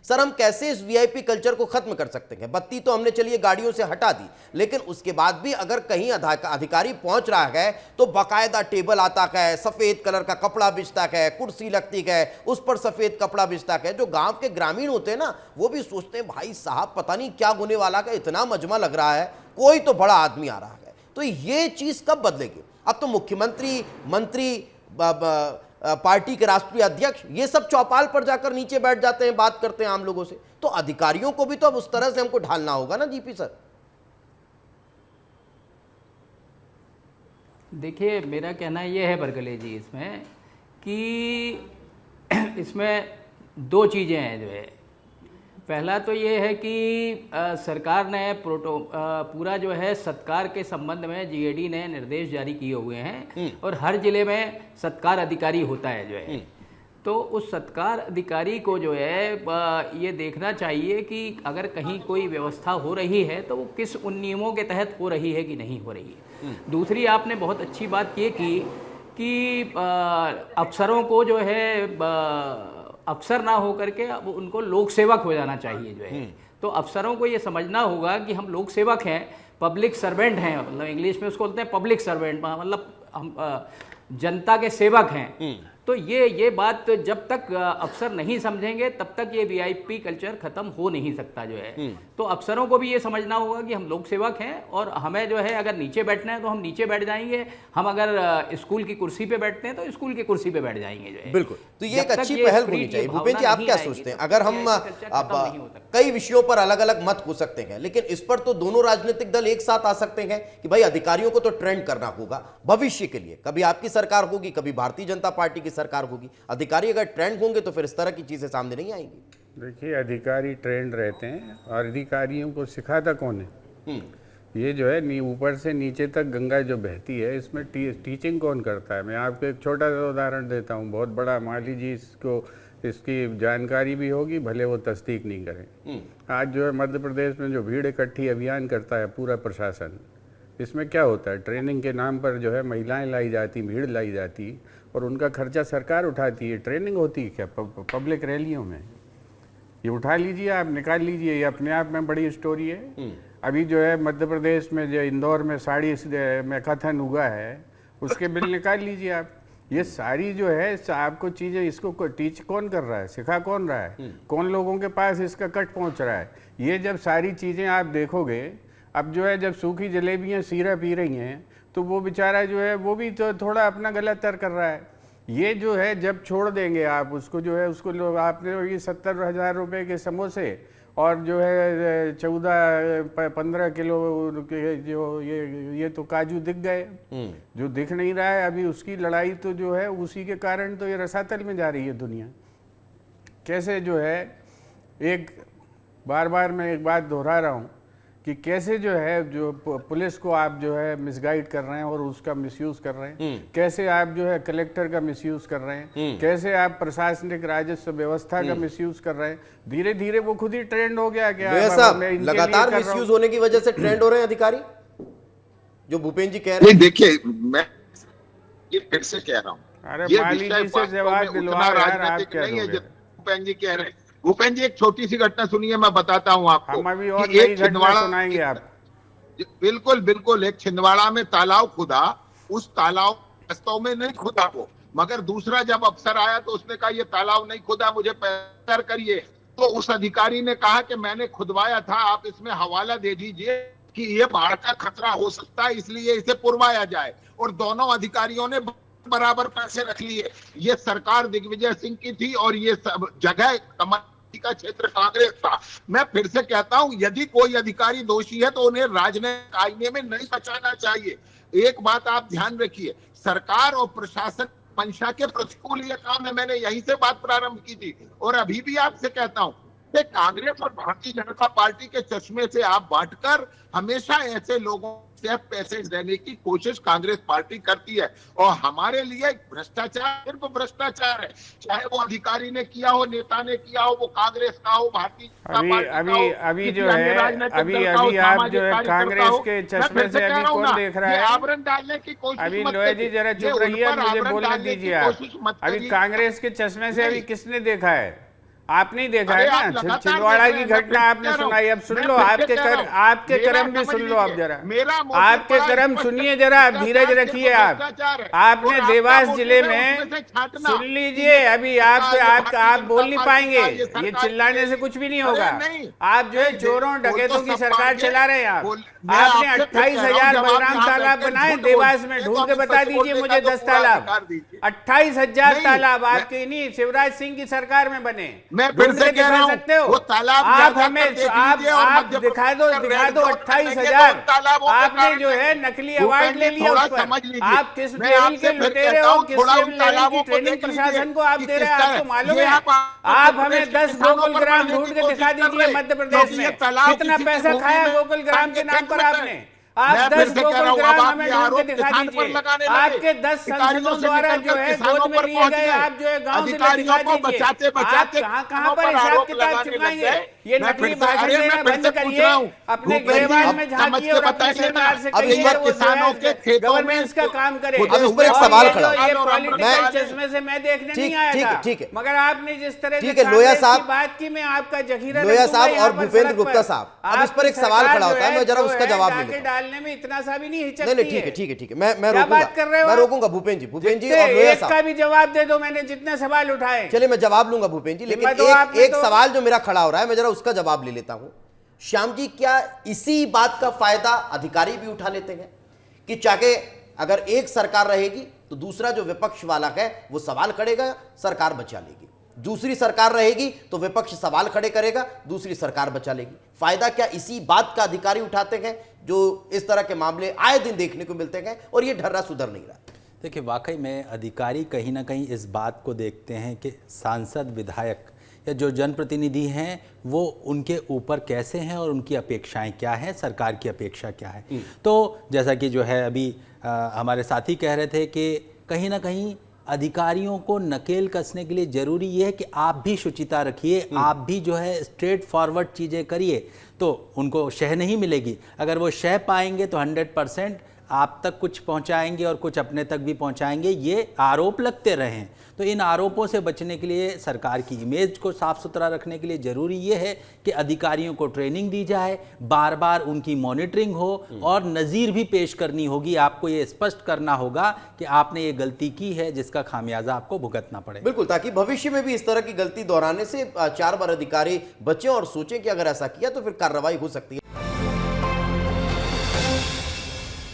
Sir हम कैसे इस वीआईपी कल्चर को खत्म कर सकते हैं? बत्ती तो हमने चलिए गाड़ियों से हटा दी, लेकिन उसके बाद भी अगर कहीं अधिकारी पहुंच रहा है तो बाकायदा टेबल आता है, सफेद कलर का कपड़ा बिछता है, कुर्सी लगती है, उस पर सफेद कपड़ा बिछता है। जो गांव के ग्रामीण होते हैं ना, वो भी सोचते हैं भाई साहब पता नहीं क्या होने वाला है, इतना मजमा लग रहा है, कोई तो बड़ा आदमी आ रहा है। तो ये चीज कब बदलेगी? अब तो मुख्यमंत्री, मंत्री, पार्टी के राष्ट्रीय अध्यक्ष ये सब चौपाल पर जाकर नीचे बैठ जाते हैं, बात करते हैं आम लोगों से। तो अधिकारियों को भी तो अब उस तरह से हमको ढालना होगा ना जीपी सर। देखिए, मेरा कहना यह है बरगले जी इसमें कि इसमें दो चीज़ें हैं जो है। पहला तो ये है कि सरकार ने पूरा जो है सत्कार के संबंध में जीएडी ने निर्देश जारी किए हुए हैं और हर जिले में सत्कार अधिकारी होता है जो है। तो उस सत्कार अधिकारी को जो है ये देखना चाहिए कि अगर कहीं कोई व्यवस्था हो रही है तो वो किस उन नियमों के तहत हो रही है कि नहीं हो रही है। दूसरी, आपने बहुत अच्छी बात ये की कि अफसरों को जो है अफसर ना हो करके अब उनको लोक सेवक हो जाना चाहिए जो है। तो अफसरों को ये समझना होगा कि हम लोक सेवक हैं, पब्लिक सर्वेंट हैं, मतलब इंग्लिश में उसको बोलते हैं पब्लिक सर्वेंट, मतलब हम जनता के सेवक हैं। तो ये बात जब तक अफसर नहीं समझेंगे तब तक ये वीआईपी कल्चर खत्म हो नहीं सकता जो है। तो अफसरों को भी ये समझना होगा कि हम लोक सेवक हैं और हमें जो है अगर नीचे बैठना है तो हम नीचे बैठ जाएंगे, हम अगर स्कूल की कुर्सी पे बैठते हैं तो स्कूल की कुर्सी पे बैठ जाएंगे जो है। बिल्कुल, तो ये एक अच्छी पहल होनी चाहिए। भूपेंद्र जी, आप क्या सोचते हैं? अगर हम कई विषयों पर अलग अलग मत हो सकते हैं, लेकिन इस पर तो दोनों राजनीतिक दल एक साथ आ सकते हैं कि भाई अधिकारियों को तो ट्रेंड करना होगा भविष्य के लिए। कभी आपकी सरकार होगी, कभी भारतीय जनता पार्टी की सरकार होगी, अधिकारी अगर ट्रेंड होंगे तो फिर इस तरह की चीजें सामने नहीं आएंगी। देखिए, अधिकारी ट्रेंड रहते हैं और अधिकारियों को सिखाता कौन है? ये जो है ऊपर से नीचे तक गंगा जो बहती है, इसमें टीचिंग कौन करता है? मैं आपको एक छोटा सा उदाहरण देता हूँ। बहुत बड़ा, मान लीजिए इसकी जानकारी भी होगी, भले वो तस्दीक नहीं करें। आज जो है मध्य प्रदेश में जो भीड़ इकट्ठी अभियान करता है पूरा प्रशासन, इसमें क्या होता है? ट्रेनिंग के नाम पर जो है महिलाएं लाई जाती, भीड़ लाई जाती और उनका खर्चा सरकार उठाती है। ट्रेनिंग होती है क्या पब्लिक रैलियों में? ये उठा लीजिए, आप निकाल लीजिए, ये अपने आप में बड़ी स्टोरी है। अभी जो है मध्य प्रदेश में जो इंदौर में साड़ी में कथन हुआ है, उसके बिल निकाल लीजिए आप। ये सारी जो है आपको चीज़ें, इसको टीच कौन कर रहा है, सिखा कौन रहा है, कौन लोगों के पास इसका कट पहुंच रहा है? ये जब सारी चीज़ें आप देखोगे, अब जो है जब सूखी जलेबियाँ सीरा पी रही हैं तो वो बेचारा जो है वो भी तो थोड़ा अपना गला तर कर रहा है। ये जो है जब छोड़ देंगे आप उसको, जो है उसको लोग, आपने ये 70,000 रुपये के समोसे और जो है 14-15 किलो के जो ये तो काजू दिख गए। जो दिख नहीं रहा है अभी, उसकी लड़ाई तो जो है उसी के कारण तो ये रसातल में जा रही है दुनिया। कैसे जो है, एक बार मैं एक बात दोहरा रहा हूँ कि कैसे जो है जो पुलिस को आप जो है मिसगाइड कर रहे हैं और उसका मिसयूज कर रहे हैं, कैसे आप जो है कलेक्टर का मिसयूज कर रहे हैं, कैसे आप प्रशासनिक राजस्व व्यवस्था का मिसयूज कर रहे हैं। धीरे धीरे वो खुद ही ट्रेंड हो गया। क्या लगातार मिसयूज होने की वजह से ट्रेंड हो रहे हैं अधिकारी, जो भूपेंद्र जी कह रहे हैं? देखिए, मैं ये फिर से कह रहा हूँ, अरे माली जी से जवाब दिलवा यार, आप क्या नहीं है भूपेंद्र जी कह रहे हैं। भूपेंद्र जी, एक छोटी सी घटना सुनिए, मैं बताता हूँ आपको। हम अभी और नई घटना सुनाएंगे आप। बिल्कुल बिल्कुल। एक छिंदवाड़ा में तालाब खुदा, उस तालाब वास्तव में नहीं खुदा वो, मगर दूसरा जब अफसर आया तो उसने कहा ये तालाब नहीं खुदा, मुझे पैसा करिए। तो उस अधिकारी ने कहा कि मैंने खुदवाया था, आप इसमें हवाला दे दीजिए कि ये बाढ़ का खतरा हो सकता है, इसलिए इसे पुरवाया जाए। और दोनों अधिकारियों ने बराबर पैसे रख लिए। ये सरकार दिग्विजय सिंह की थी और ये सब जगह का क्षेत्र कांग्रेस था। मैं फिर से कहता हूं, यदि कोई अधिकारी दोषी है तो उन्हें राजनीतिक आईने में नहीं बचाना चाहिए। एक बात आप ध्यान रखिए, सरकार और प्रशासन मंशा के प्रतिकूल ये काम है। मैंने यहीं से बात प्रारंभ की थी और अभी भी आपसे कहता हूं कि कांग्रेस और भारतीय जनता पार्टी के चश्मे से आप बांटकर हमेशा ऐसे लोगों से पैसे देने की कोशिश कांग्रेस पार्टी करती है। और हमारे लिए भ्रष्टाचार सिर्फ भ्रष्टाचार है, चाहे वो अधिकारी ने किया हो, नेता ने किया हो, वो कांग्रेस का हो, भारतीय जनता पार्टी का हो, अभी जो है अभी आप जो है कांग्रेस के चश्मे से अभी कौन देख रहा है? आवरण डालने की कोशिश। अभी लोहे जी जरा चुप रहिए, मुझे बोलने दीजिए आप। अभी कांग्रेस के चश्मे से अभी किसने देखा है? आपने ही देखा अरे है आप ना, लगातार छिंदवाड़ा देख की रहे हैं, घटना मैं आपने फिर से सुनाई, अब सुन मैं लो, फिर से आपके कह रहा हूं, आपके मेरा कर्म भी समझ सुन लो आप लीजिए, जरा, मेरा मोटिव आपके बड़ा कर्म स्पष्ट सुनिए है। जरा, भ्रष्टाचार धीरज सिर्फ रखिए आप। भ्रष्टाचार है। आपने और आपका देवास मोटिव जिले है में, उसमें से छांटना सुन कि लीजिए, ये अभी सरकार, आप ये आप भारतीय आप जनता बोल नहीं पार्टी पाएंगे, का, ये सरकार चिल्लाने की से कुछ भी नहीं अरे होगा। नहीं, आप जो है नहीं, चोरों बोल डकैतों तो की सब सरकार पाएंगे। चला रहे हैं आप। मैं आपने आपसे फिर कह रहा हूं, 28,000 जब आप बलराम यहाँ तालाब बैठकर बनाए झूठ देवास में, बोलते हैं, ढूंढ तो के हमें बता सच दीजिए बोलने मुझे का तो 10 पूरा तालाब। अधिकार दीजिए। 28,000 नहीं, तालाब मैं- आपके नहीं शिवराज सिंह की सरकार में बने, मैं फिर ढूंढ से के कह रहा दिखा हूं, सकते हो वो तालाब आप? जाकर हमें देख लीजिए और आप मध्य दिखा प्रदेश दो, में दिखा रेड दो जोन में नहीं है, तो 28,000। उन तालाबों के आपने कारण जो है नहीं। नकली अवार्ड ले भूपेंद्र जी, लिया थोड़ा उस पर। समझ लीजिए। आप किस मैं लेवल आपसे के फिर लुटेरे कहता हो, हूं, किस थोड़ा उन लेवल की तालाबों को ट्रेनिंग देख लीजिए प्रशासन को आप कि दे रहे किस हैं, तरह आपको मालूम ये है? आप आप मध्य हमें प्रदेश के 10 किसानों गोकुल पर ग्राम मरने ढूंढ की के कोशिश दिखा कर दीजिए रहे, मध्य प्रदेश क्योंकि ये में तालाब कितना किसी की पैसा भूमि खाया में गोकुल ग्राम के नाम खेत पर में है। आपने। आप मैं 10 फिर से कह रहा गोकुल हूं, अब ग्राम आप हमें ये ढूंढ के आरोप दिखा किसान पर दीजिए। लगाने लगे, आपके 10 अधिकारियों सांसदों से द्वारा निकलकर जो है किसानों गोद में पर लिए पहुंच गए, गए। आप जो है गांव से अधिकारियों दिखा को दीजिए। बचाते आप बचाते कहाँ किसानों पर पर हिसाब आरोप किताब लगाने लग चुकाएंगे? गए। ये मैं नकली फिर से, भाषण अरे मैं देना फिर बंद से पूछ करिए, रहा हूं, अपने भूपेंद्र गिरेबान जी, में समझ झांकिए के और अपनी बताइए ना, सरकार से अब इस कहिए पर वो जो किसानों के है खेतों में गवर्नेंस का काम करे। अब इस पर एक और सवाल ये खड़ा जो होता ये है। पॉलिटिकल मैं- चश्मे से मैं देखने नहीं आया ठीक है, था, ठीक है। मगर आपने जिस तरह से ठीक है, लोया कांग्रेस की साहब, बात की, मैं आपका जखीरा रख लोया दूंगा साहब यहाँ और पर भूपेंद्र सड़क गुप्ता पर। साहब, अब इस पर आपकी एक सवाल सरकार खड़ा जो होता है, मैं जरा जो उसका है जवाब ले डाके लेता हूं। डालने में इतना सा भी नहीं हिचकती नहीं नहीं, ठीक है, ठीक है, ठीक है, मैं क्या रोकूंगा, बात कर रहे हो मैं आप? रोकूंगा भूपेंद्र जी और जितने लोया एक का साहब। भी जवाब दे दो, मैंने जितने सवाल उठाए। चलिए मैं जवाब लूंगा भूपेंद्र जी, लेकिन हिम्मत हो एक आपने एक तो। सवाल जो मेरा खड़ा हो रहा है, मैं जरा उसका जवाब ले लेता हूं। श्याम जी, क्या इसी बात का फायदा अधिकारी भी उठा लेते हैं कि चाहे अगर एक सरकार रहेगी तो दूसरा जो विपक्ष वाला है वो सवाल करेगा, सरकार बचा लेगी, दूसरी सरकार रहेगी तो विपक्ष सवाल खड़े करेगा, दूसरी सरकार बचा लेगी। फायदा क्या इसी बात का अधिकारी उठाते हैं, जो इस तरह के मामले आए दिन देखने को मिलते हैं और ये ढर्रा सुधर नहीं रहा। देखिए, वाकई में अधिकारी कहीं ना कहीं इस बात को देखते हैं कि सांसद, विधायक या जो जनप्रतिनिधि हैं वो उनके ऊपर कैसे हैं और उनकी अपेक्षाएं क्या हैं, सरकार की अपेक्षा क्या है। तो जैसा कि जो है अभी हमारे साथी कह रहे थे कि कहीं ना कहीं अधिकारियों को नकेल कसने के लिए ज़रूरी ये है कि आप भी शुचिता रखिए, आप भी जो है स्ट्रेट फॉरवर्ड चीज़ें करिए, तो उनको शह नहीं मिलेगी। अगर वो शह पाएंगे तो 100% आप तक कुछ पहुंचाएंगे और कुछ अपने तक भी पहुंचाएंगे। ये आरोप लगते रहे हैं, तो इन आरोपों से बचने के लिए, सरकार की इमेज को साफ सुथरा रखने के लिए ज़रूरी ये है कि अधिकारियों को ट्रेनिंग दी जाए, बार बार उनकी मॉनिटरिंग हो और नज़ीर भी पेश करनी होगी। आपको ये स्पष्ट करना होगा कि आपने ये गलती की है जिसका खामियाजा आपको भुगतना पड़े। बिल्कुल, ताकि भविष्य में भी इस तरह की गलती दोहराने से 4 बार अधिकारी बचें और सोचें कि अगर ऐसा किया तो फिर कार्रवाई हो सकती है।